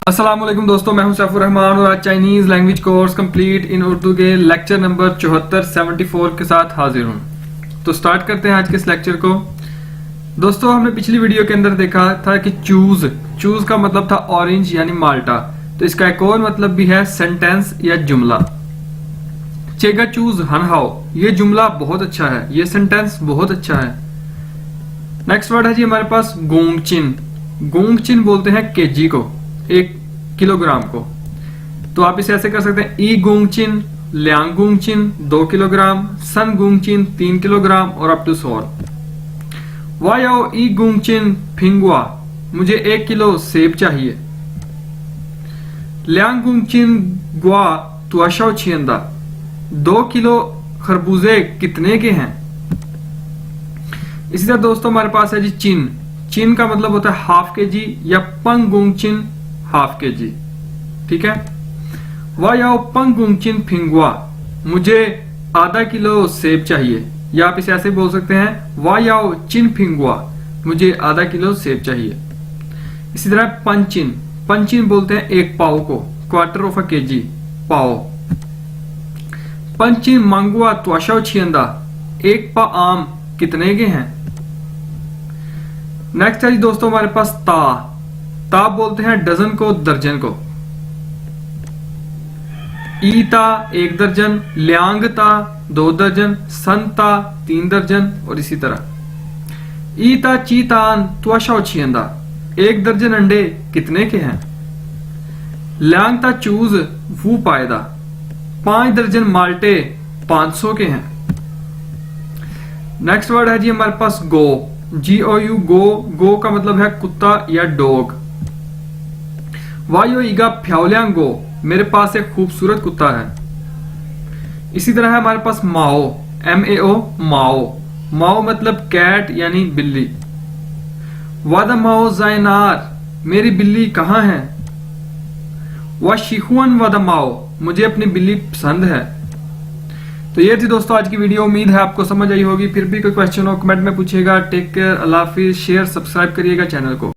अस्सलाम वालेकुम दोस्तों, मैं हूं सैफुर रहमान और आज Chinese language course complete in Urdu के लेक्चर नंबर 74 के साथ हाजिर हूं। तो स्टार्ट करते हैं आज के इस लेक्चर को। दोस्तों, हमने पिछली वीडियो के अंदर देखा था कि चूज का मतलब था ऑरेंज यानी माल्टा। तो इसका एक और मतलब भी है सेंटेंस या जुमला। चेगा चूज हनहाओ, ये जुमला बहुत अच्छा है, ये सेंटेंस बहुत अच्छा है। नेक्स्ट वर्ड है जी हमारे पास गोंगचिन। गोंगचिन बोलते हैं केजी को, 1 किलोग्राम को। तो आप इसे ऐसे कर सकते हैं ई गोंगचिन, ल्यांग गोंगचिन 2 किलोग्राम, सन गोंगचिन 3 किलोग्राम और अप टू सॉल। वायाओ ई गोंगचिन फिंगुआ, मुझे 1 किलो सेब चाहिए। ल्यांग गोंगचिन गुआ तुआशाओ छियंदा, 2 किलो खरबूजे कितने के हैं। इसी तरह दोस्तों हमारे पास है जी चिन। चिन का मतलब होता है हाफ के जी या पंग गोंगचिन हाफ के जी। ठीक है। वायाओ पंग गोंगचिन फिंगुआ, मुझे आधा किलो सेब चाहिए। या आप इसे ऐसे बोल सकते हैं वायाओ चिन फिंगुआ, मुझे आधा किलो सेब चाहिए। इसी तरह पंचिन। पंचिन बोलते हैं 1 पाव को, क्वार्टर ऑफ अ केजी, पाव। पंचिन मांगुआ त्वाशाओ छियंदा, 1 पा आम कितने के हैं। नेक्स्ट है जी दोस्तों हमारे पास ता बोलते हैं डजन को, दर्जन को। ईता 1 दर्जन, ल्यांगता 2 दर्जन, संता 3 दर्जन और इसी तरह। ईता चीतान त्वाशाओ छियंदा, 1 दर्जन अंडे कितने के हैं। ल्यांगता चूज वो पायदा, 5 दर्जन माल्टे 500 के हैं। नेक्स्ट वर्ड है जी हमारे पास गो। GOU गो का मतलब है कुत्ता या डॉग। वायो ईगा फ्याओलियांग गो, मेरे पास एक खूबसूरत कुत्ता है। इसी तरह है हमारे पास माओ, MAO माओ। माओ मतलब कैट यानी बिल्ली। वादा माओ जायनार, मेरी बिल्ली कहाँ है। वाशिहुअन वादा माओ, मुझे अपनी बिल्ली पसंद है। तो ये थी दोस्तों आज की वीडियो। उम्मीद है आपको समझ आई होगी। फिर भी कोई क्वेश्चन हो कमेंट में पूछिएगा। टेक केयर, अल्लाह हाफिज। शेयर सब्सक्राइब करिएगा चैनल को।